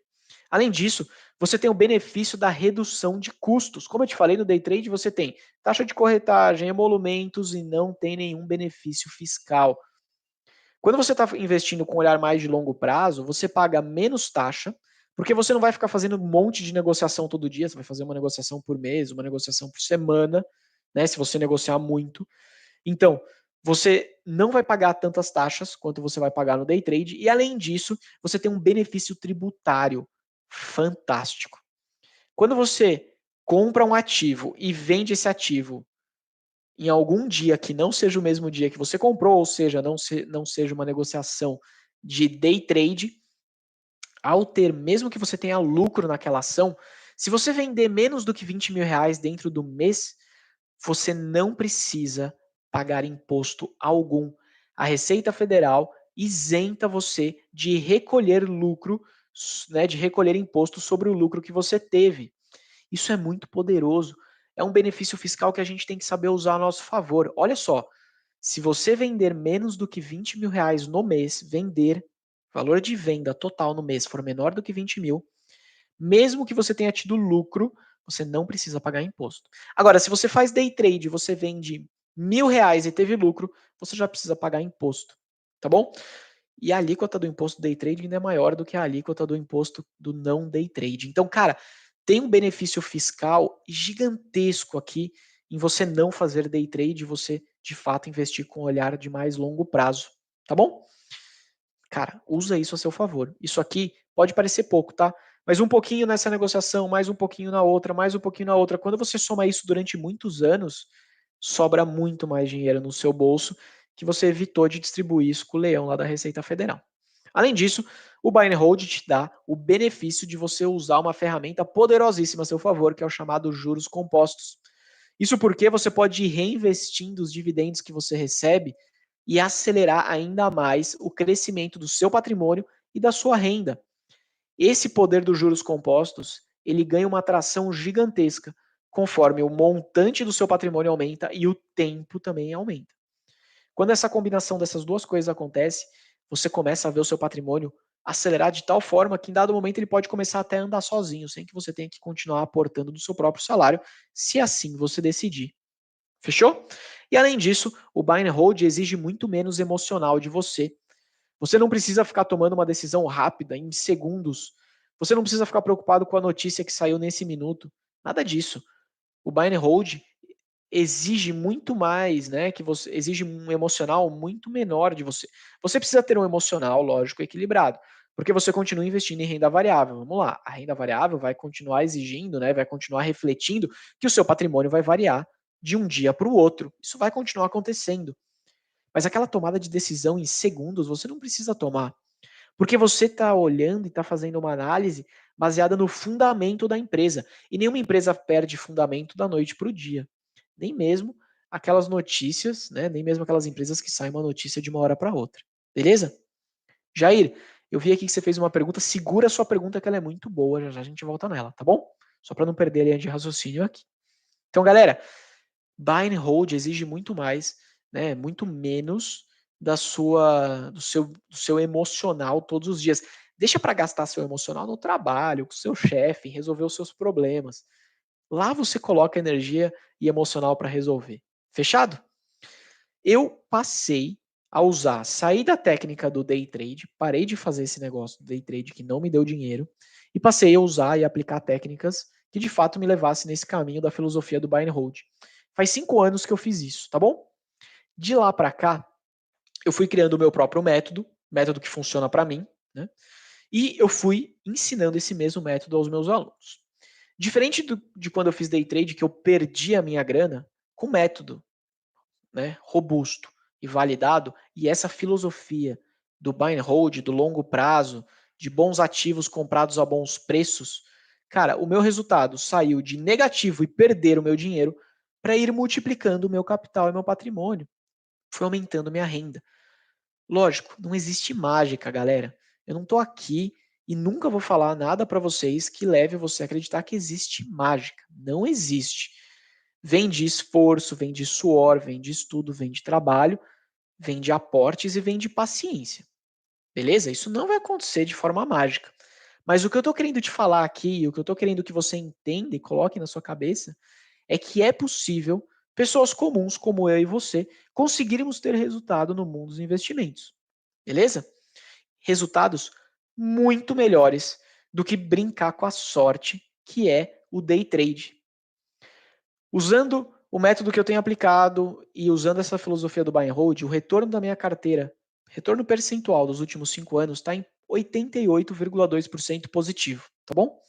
Além disso, você tem o benefício da redução de custos. Como eu te falei no day trade, você tem taxa de corretagem, emolumentos e não tem nenhum benefício fiscal. Quando você está investindo com um olhar mais de longo prazo, você paga menos taxa, Porque você não vai ficar fazendo um monte de negociação todo dia, você vai fazer uma negociação por mês, uma negociação por semana, né? Se você negociar muito. Então, você não vai pagar tantas taxas quanto você vai pagar no day trade, e além disso, você tem um benefício tributário fantástico. Quando você compra um ativo e vende esse ativo em algum dia que não seja o mesmo dia que você comprou, ou seja, não seja uma negociação de day trade, ao ter, mesmo que você tenha lucro naquela ação, se você vender menos do que 20 mil reais dentro do mês, você não precisa pagar imposto algum. A Receita Federal isenta você de recolher lucro, né, de recolher imposto sobre o lucro que você teve. Isso é muito poderoso. É um benefício fiscal que a gente tem que saber usar a nosso favor. Olha só, se você vender menos do que 20 mil reais no mês, valor de venda total no mês for menor do que 20 mil, mesmo que você tenha tido lucro, você não precisa pagar imposto. Agora, se você faz day trade, você vende 1.000 reais e teve lucro, você já precisa pagar imposto, tá bom? E a alíquota do imposto day trade ainda é maior do que a alíquota do imposto do não day trade. Então, cara, tem um benefício fiscal gigantesco aqui em você não fazer day trade e você, de fato, investir com um olhar de mais longo prazo, tá bom? Cara, usa isso a seu favor. Isso aqui pode parecer pouco, tá? Mas um pouquinho nessa negociação, mais um pouquinho na outra, mais um pouquinho na outra. Quando você soma isso durante muitos anos, sobra muito mais dinheiro no seu bolso que você evitou de distribuir isso com o leão lá da Receita Federal. Além disso, o Buy and Hold te dá o benefício de você usar uma ferramenta poderosíssima a seu favor, que é o chamado juros compostos. Isso porque você pode ir reinvestindo os dividendos que você recebe e acelerar ainda mais o crescimento do seu patrimônio e da sua renda. Esse poder dos juros compostos, ele ganha uma atração gigantesca conforme o montante do seu patrimônio aumenta e o tempo também aumenta. Quando essa combinação dessas duas coisas acontece, você começa a ver o seu patrimônio acelerar de tal forma que em dado momento ele pode começar até a andar sozinho, sem que você tenha que continuar aportando do seu próprio salário, se assim você decidir. Fechou? E além disso, o buy and hold exige muito menos emocional de você. Você não precisa ficar tomando uma decisão rápida, em segundos. Você não precisa ficar preocupado com a notícia que saiu nesse minuto. Nada disso. O buy and hold exige muito mais, né? Que você exige um emocional muito menor de você. Você precisa ter um emocional, lógico, equilibrado, porque você continua investindo em renda variável. Vamos lá, a renda variável vai continuar exigindo, né? Vai continuar refletindo que o seu patrimônio vai variar de um dia para o outro. Isso vai continuar acontecendo. Mas aquela tomada de decisão em segundos você não precisa tomar, porque você está olhando e está fazendo uma análise baseada no fundamento da empresa. E nenhuma empresa perde fundamento da noite para o dia. Nem mesmo aquelas notícias, né? Nem mesmo aquelas empresas que saem uma notícia de uma hora para outra. Beleza? Jair, eu vi aqui que você fez uma pergunta. Segura a sua pergunta que ela é muito boa. Já já a gente volta nela, tá bom? Só para não perder a linha de raciocínio aqui. Então, galera, buy and hold exige muito mais, né? Muito menos do seu emocional todos os dias. Deixa para gastar seu emocional no trabalho, com o seu chefe, em resolver os seus problemas. Lá você coloca energia e emocional para resolver. Fechado? Eu passei a usar, saí da técnica do day trade, parei de fazer esse negócio do day trade que não me deu dinheiro e passei a usar e aplicar técnicas que de fato me levassem nesse caminho da filosofia do buy and hold. Faz 5 anos que eu fiz isso, tá bom? De lá para cá, eu fui criando o meu próprio método que funciona para mim, né? E eu fui ensinando esse mesmo método aos meus alunos. Diferente de quando eu fiz day trade, que eu perdi a minha grana, com método, né, robusto e validado, e essa filosofia do buy and hold, do longo prazo, de bons ativos comprados a bons preços, cara, o meu resultado saiu de negativo e perder o meu dinheiro para ir multiplicando o meu capital e meu patrimônio. Foi aumentando minha renda. Lógico, não existe mágica, galera. Eu não estou aqui e nunca vou falar nada para vocês que leve você a acreditar que existe mágica. Não existe. Vem de esforço, vem de suor, vem de estudo, vem de trabalho, vem de aportes e vem de paciência. Beleza? Isso não vai acontecer de forma mágica. Mas o que eu estou querendo te falar aqui, o que eu estou querendo que você entenda e coloque na sua cabeça, é que é possível pessoas comuns como eu e você conseguirmos ter resultado no mundo dos investimentos. Beleza? Resultados muito melhores do que brincar com a sorte, que é o day trade. Usando o método que eu tenho aplicado e usando essa filosofia do buy and hold, o retorno da minha carteira, retorno percentual dos últimos 5 anos está em 88,2% positivo, tá bom?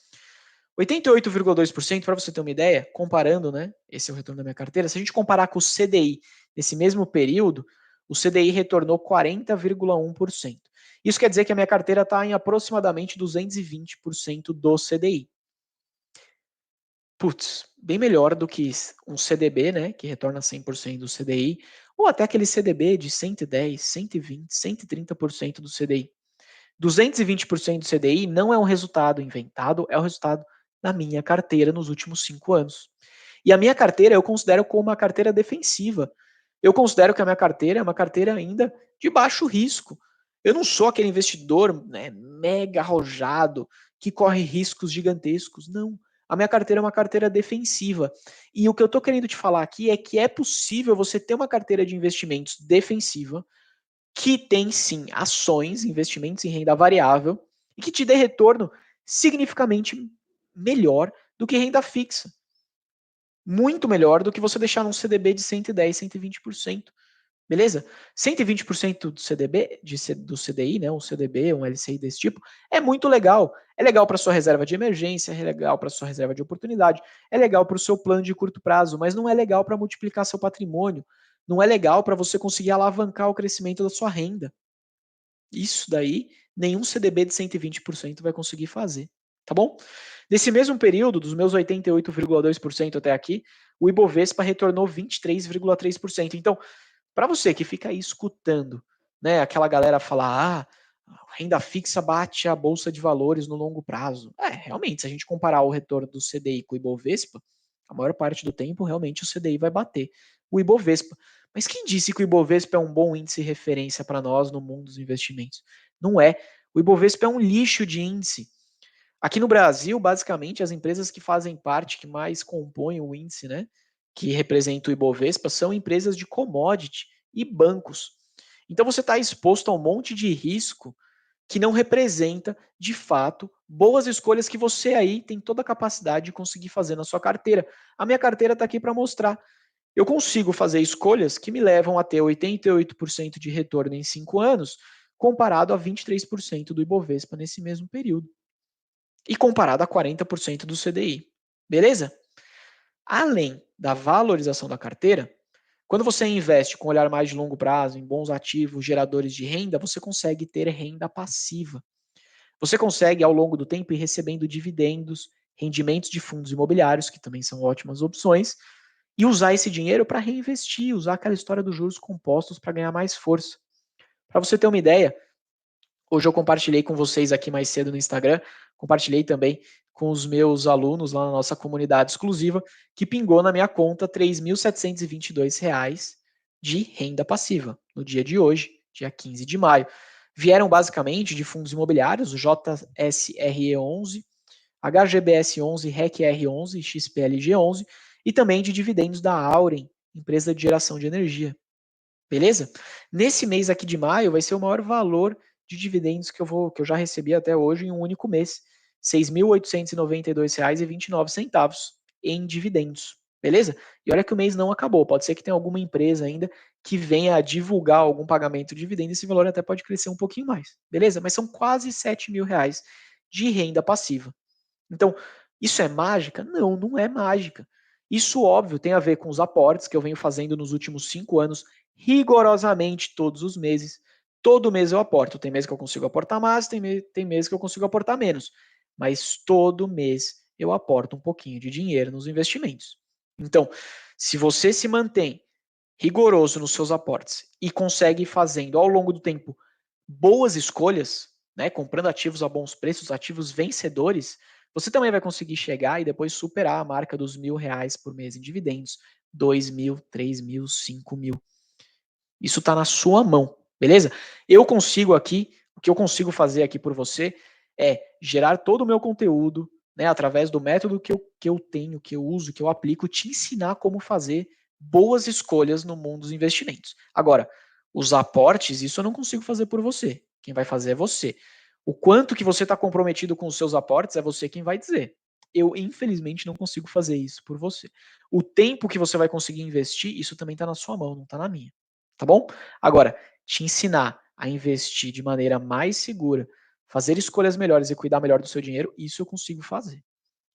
88,2%, para você ter uma ideia, comparando, né? Esse é o retorno da minha carteira. Se a gente comparar com o CDI nesse mesmo período, o CDI retornou 40,1%. Isso quer dizer que a minha carteira está em aproximadamente 220% do CDI. Putz, bem melhor do que um CDB, né, que retorna 100% do CDI, ou até aquele CDB de 110, 120, 130% do CDI. 220% do CDI não é um resultado inventado, é o resultado da minha carteira nos últimos 5 anos. E a minha carteira eu considero como uma carteira defensiva. Eu considero que a minha carteira é uma carteira ainda de baixo risco. Eu não sou aquele investidor, né, mega arrojado que corre riscos gigantescos. Não. A minha carteira é uma carteira defensiva. E o que eu estou querendo te falar aqui é que é possível você ter uma carteira de investimentos defensiva que tem sim ações, investimentos em renda variável e que te dê retorno significativamente melhor do que renda fixa. Muito melhor do que você deixar num CDB de 110, 120%. Beleza? 120% do CDB, do CDI, né, um CDB, um LCI desse tipo, é muito legal. É legal para sua reserva de emergência, é legal para sua reserva de oportunidade, é legal para o seu plano de curto prazo, mas não é legal para multiplicar seu patrimônio, não é legal para você conseguir alavancar o crescimento da sua renda. Isso daí, nenhum CDB de 120% vai conseguir fazer, tá bom? Nesse mesmo período, dos meus 88,2% até aqui, o Ibovespa retornou 23,3%. Então, para você que fica aí escutando, né, aquela galera falar, renda fixa bate a bolsa de valores no longo prazo. Realmente, se a gente comparar o retorno do CDI com o Ibovespa, a maior parte do tempo realmente o CDI vai bater o Ibovespa. Mas quem disse que o Ibovespa é um bom índice de referência para nós no mundo dos investimentos? Não é. O Ibovespa é um lixo de índice. Aqui no Brasil, basicamente, as empresas que fazem parte, que mais compõem o índice, né, que representa o Ibovespa, são empresas de commodity e bancos. Então você está exposto a um monte de risco que não representa, de fato, boas escolhas que você aí tem toda a capacidade de conseguir fazer na sua carteira. A minha carteira está aqui para mostrar. Eu consigo fazer escolhas que me levam a ter 88% de retorno em 5 anos, comparado a 23% do Ibovespa nesse mesmo período e comparado a 40% do CDI. Beleza? Além da valorização da carteira, quando você investe com um olhar mais de longo prazo em bons ativos geradores de renda, você consegue ter renda passiva. Você consegue, ao longo do tempo, ir recebendo dividendos, rendimentos de fundos imobiliários, que também são ótimas opções, e usar esse dinheiro para reinvestir, usar aquela história dos juros compostos para ganhar mais força. Para você ter uma ideia, hoje eu compartilhei com vocês aqui mais cedo no Instagram, compartilhei também com os meus alunos lá na nossa comunidade exclusiva, que pingou na minha conta R$ 3.722 de renda passiva no dia de hoje, dia 15 de maio. Vieram basicamente de fundos imobiliários, o JSRE11, HGBS11, RECR11 e XPLG11, e também de dividendos da Auren, empresa de geração de energia. Beleza? Nesse mês aqui de maio vai ser o maior valor de dividendos que eu já recebi até hoje em um único mês. R$ 6.892,29 em dividendos. Beleza? E olha que o mês não acabou. Pode ser que tenha alguma empresa ainda que venha a divulgar algum pagamento de dividendo. Esse valor até pode crescer um pouquinho mais. Beleza? Mas são quase R$ 7.000 de renda passiva. Então, isso é mágica? Não, não é mágica. Isso, óbvio, tem a ver com os aportes que eu venho fazendo nos últimos 5 anos, rigorosamente todos os meses. Todo mês eu aporto. Tem mês que eu consigo aportar mais, tem mês que eu consigo aportar menos. Mas todo mês eu aporto um pouquinho de dinheiro nos investimentos. Então, se você se mantém rigoroso nos seus aportes e consegue ir fazendo ao longo do tempo boas escolhas, né, comprando ativos a bons preços, ativos vencedores, você também vai conseguir chegar e depois superar a marca dos R$ 1.000 por mês em dividendos, 2.000, 3.000, 5.000. Isso está na sua mão, beleza? Eu consigo aqui, o que eu consigo fazer aqui por você é gerar todo o meu conteúdo, né, através do método que eu tenho, que eu uso, que eu aplico, te ensinar como fazer boas escolhas no mundo dos investimentos. Agora, os aportes, isso eu não consigo fazer por você. Quem vai fazer é você. O quanto que você está comprometido com os seus aportes é você quem vai dizer. Eu, infelizmente, não consigo fazer isso por você. O tempo que você vai conseguir investir, isso também está na sua mão, não está na minha. Tá bom? Agora, te ensinar a investir de maneira mais segura, fazer escolhas melhores e cuidar melhor do seu dinheiro, isso eu consigo fazer.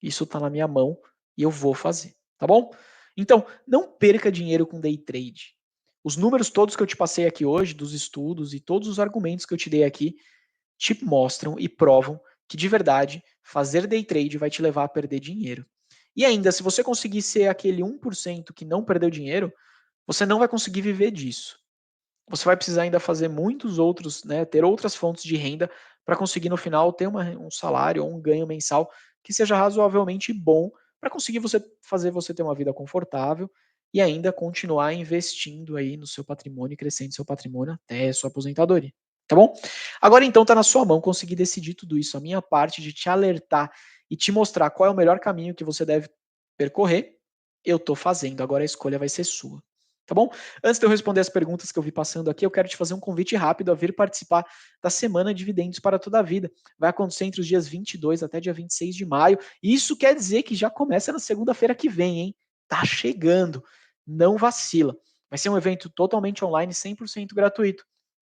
Isso está na minha mão e eu vou fazer, tá bom? Então, não perca dinheiro com day trade. Os números todos que eu te passei aqui hoje, dos estudos e todos os argumentos que eu te dei aqui, te mostram e provam que de verdade fazer day trade vai te levar a perder dinheiro. E ainda, se você conseguir ser aquele 1% que não perdeu dinheiro, você não vai conseguir viver disso. Você vai precisar ainda fazer muitos outros, né, ter outras fontes de renda para conseguir no final ter um salário ou um ganho mensal que seja razoavelmente bom para conseguir fazer você ter uma vida confortável e ainda continuar investindo aí no seu patrimônio e crescendo seu patrimônio até a sua aposentadoria, tá bom? Agora então tá na sua mão conseguir decidir tudo isso. A minha parte de te alertar e te mostrar qual é o melhor caminho que você deve percorrer, eu tô fazendo. Agora a escolha vai ser sua, tá bom? Antes de eu responder as perguntas que eu vi passando aqui, eu quero te fazer um convite rápido a vir participar da Semana Dividendos para toda a Vida. Vai acontecer entre os dias 22 até dia 26 de maio. E isso quer dizer que já começa na segunda-feira que vem, hein? Tá chegando. Não vacila. Vai ser um evento totalmente online, 100% gratuito.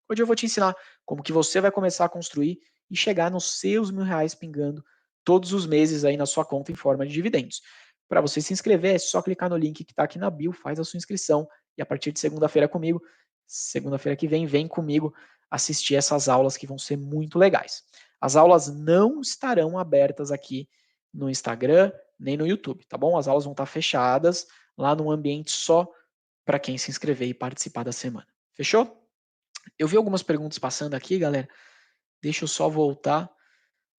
Hoje eu vou te ensinar como que você vai começar a construir e chegar nos seus R$ 1.000 pingando todos os meses aí na sua conta em forma de dividendos. Para você se inscrever, é só clicar no link que está aqui na bio, faz a sua inscrição e a partir de segunda-feira comigo, segunda-feira que vem comigo assistir essas aulas que vão ser muito legais. As aulas não estarão abertas aqui no Instagram nem no YouTube, tá bom? As aulas vão estar fechadas lá num ambiente só para quem se inscrever e participar da semana. Fechou? Eu vi algumas perguntas passando aqui, galera. Deixa eu só voltar.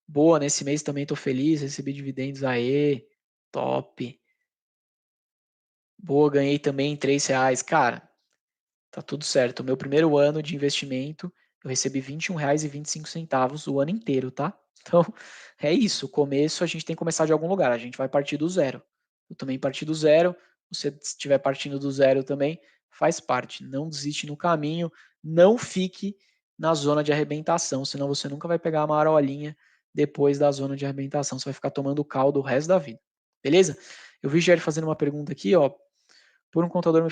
Boa, nesse mês também tô feliz, recebi dividendos, aê, top. Boa, ganhei também R$ 3. Cara, tá tudo certo. O meu primeiro ano de investimento, eu recebi R$ 21,25 o ano inteiro, tá? Então, é isso. O começo a gente tem que começar de algum lugar. A gente vai partir do zero. Eu também parti do zero. Você estiver partindo do zero também, faz parte. Não desiste no caminho. Não fique na zona de arrebentação, senão você nunca vai pegar a marolinha depois da zona de arrebentação. Você vai ficar tomando caldo o resto da vida. Beleza? Eu vi o Jair fazendo uma pergunta aqui, ó. Por um contador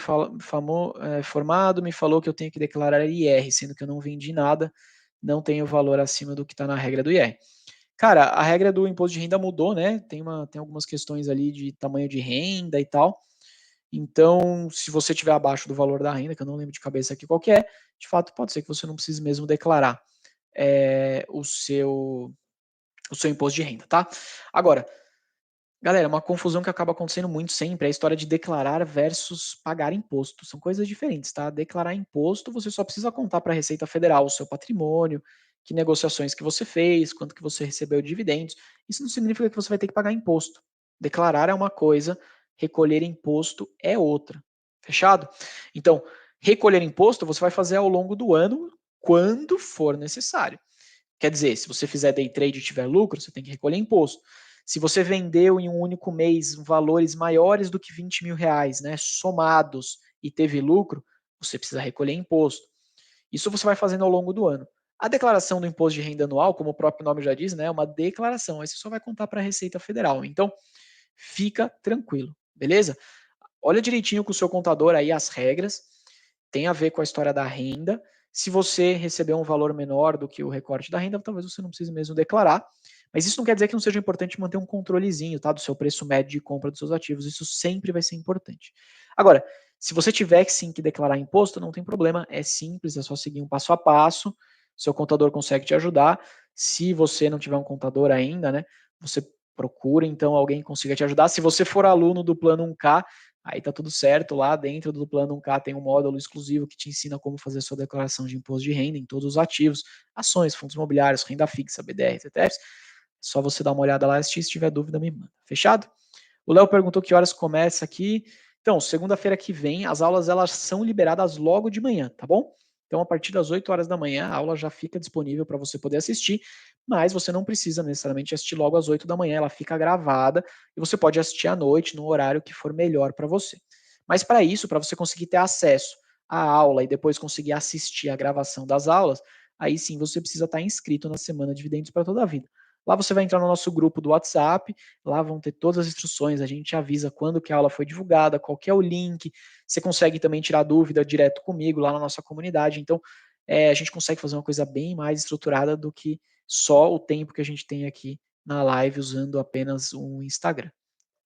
formado, me falou que eu tenho que declarar IR, sendo que eu não vendi nada, não tenho valor acima do que está na regra do IR. Cara, a regra do imposto de renda mudou, né? Tem algumas questões ali de tamanho de renda e tal. Então, se você estiver abaixo do valor da renda, que eu não lembro de cabeça aqui qual que é, de fato pode ser que você não precise mesmo declarar o seu imposto de renda, tá? Agora, galera, uma confusão que acaba acontecendo muito sempre é a história de declarar versus pagar imposto. São coisas diferentes, tá? Declarar imposto, você só precisa contar para a Receita Federal o seu patrimônio, que negociações que você fez, quanto que você recebeu de dividendos. Isso não significa que você vai ter que pagar imposto. Declarar é uma coisa, recolher imposto é outra. Fechado? Então, recolher imposto você vai fazer ao longo do ano, quando for necessário. Quer dizer, se você fizer day trade e tiver lucro, você tem que recolher imposto. Se você vendeu em um único mês valores maiores do que R$ 20.000, né, somados e teve lucro, você precisa recolher imposto. Isso você vai fazendo ao longo do ano. A declaração do imposto de renda anual, como o próprio nome já diz, né, é uma declaração. Aí você só vai contar para a Receita Federal. Então, fica tranquilo, beleza? Olha direitinho com o seu contador aí as regras, tem a ver com a história da renda. Se você receber um valor menor do que o recorte da renda, talvez você não precise mesmo declarar. Mas isso não quer dizer que não seja importante manter um controlezinho, tá? Do seu preço médio de compra dos seus ativos. Isso sempre vai ser importante. Agora, se você tiver que sim que declarar imposto, não tem problema. É simples, é só seguir um passo a passo. Seu contador consegue te ajudar. Se você não tiver um contador ainda, né? Você procura então alguém que consiga te ajudar. Se você for aluno do plano 1K, aí tá tudo certo. Lá dentro do plano 1K tem um módulo exclusivo que te ensina como fazer sua declaração de imposto de renda em todos os ativos, ações, fundos imobiliários, renda fixa, BDRs, ETFs. Só você dar uma olhada lá, se tiver dúvida, me manda. Fechado? O Léo perguntou que horas começa aqui. Então, segunda-feira que vem, as aulas elas são liberadas logo de manhã, tá bom? Então, a partir das 8 horas da manhã, a aula já fica disponível para você poder assistir, mas você não precisa necessariamente assistir logo às 8 da manhã, ela fica gravada e você pode assistir à noite, no horário que for melhor para você. Mas para isso, para você conseguir ter acesso à aula e depois conseguir assistir a gravação das aulas, aí sim você precisa estar inscrito na Semana Dividendos para toda a vida. Lá você vai entrar no nosso grupo do WhatsApp, lá vão ter todas as instruções, a gente avisa quando que a aula foi divulgada, qual que é o link, você consegue também tirar dúvida direto comigo lá na nossa comunidade, então a gente consegue fazer uma coisa bem mais estruturada do que só o tempo que a gente tem aqui na live usando apenas o Instagram.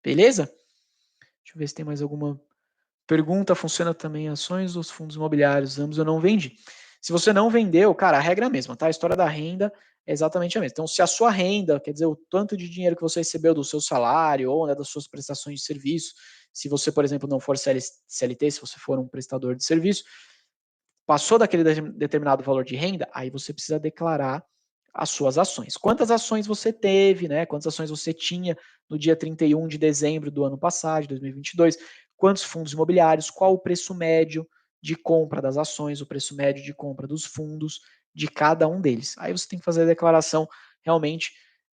Beleza? Deixa eu ver se tem mais alguma pergunta. Funciona também ações dos fundos imobiliários? Ambos eu não vendi. Se você não vendeu, cara, a regra é a mesma, tá? A história da renda é exatamente a mesma. Então, se a sua renda, quer dizer, o tanto de dinheiro que você recebeu do seu salário ou né, das suas prestações de serviço, se você, por exemplo, não for CLT, se você for um prestador de serviço, passou daquele determinado valor de renda, aí você precisa declarar as suas ações. Quantas ações você teve, né? Quantas ações você tinha no dia 31 de dezembro do ano passado, de 2022? Quantos fundos imobiliários? Qual o preço médio de compra das ações, o preço médio de compra dos fundos de cada um deles? Aí você tem que fazer a declaração, realmente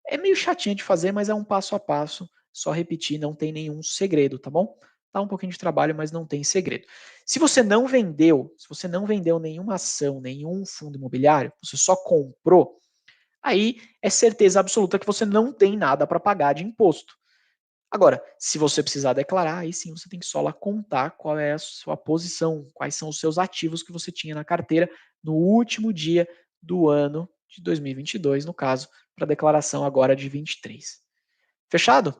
é meio chatinha de fazer, mas é um passo a passo, só repetir, não tem nenhum segredo, tá bom? Dá um pouquinho de trabalho, mas não tem segredo. Se você não vendeu nenhuma ação, nenhum fundo imobiliário, você só comprou, aí é certeza absoluta que você não tem nada para pagar de imposto. Agora, se você precisar declarar, aí sim você tem que só lá contar qual é a sua posição, quais são os seus ativos que você tinha na carteira no último dia do ano de 2022, no caso, para a declaração agora de 23. Fechado?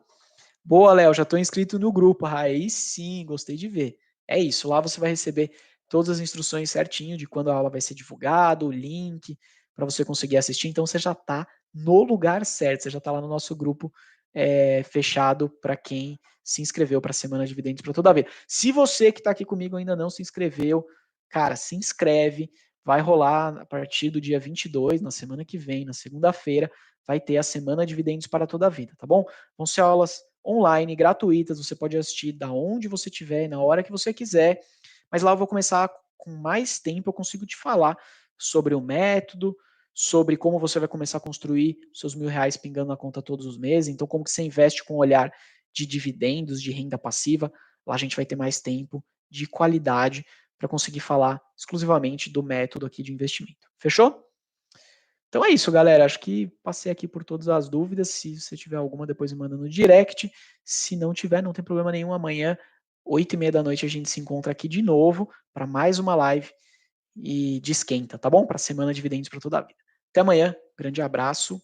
Boa, Léo, já estou inscrito no grupo. Aí sim, gostei de ver. É isso, lá você vai receber todas as instruções certinho de quando a aula vai ser divulgada, o link para você conseguir assistir. Então você já está no lugar certo, você já está lá no nosso grupo fechado para quem se inscreveu para a Semana de Dividendos para toda a vida. Se você que está aqui comigo ainda não se inscreveu, cara, se inscreve. Vai rolar a partir do dia 22, na semana que vem, na segunda-feira, vai ter a Semana de Dividendos para toda a vida, tá bom? Vão ser aulas online, gratuitas, você pode assistir da onde você estiver, na hora que você quiser, mas lá eu vou começar com mais tempo, eu consigo te falar sobre o método, sobre como você vai começar a construir seus R$ 1.000 pingando na conta todos os meses, então como que você investe com um olhar de dividendos, de renda passiva, lá a gente vai ter mais tempo de qualidade para conseguir falar exclusivamente do método aqui de investimento. Fechou? Então é isso, galera. Acho que passei aqui por todas as dúvidas. Se você tiver alguma, depois me manda no direct. Se não tiver, não tem problema nenhum. Amanhã, 8h30 da noite, a gente se encontra aqui de novo para mais uma live e de esquenta, tá bom? Para a semana de dividendos para toda a vida. Até amanhã. Grande abraço.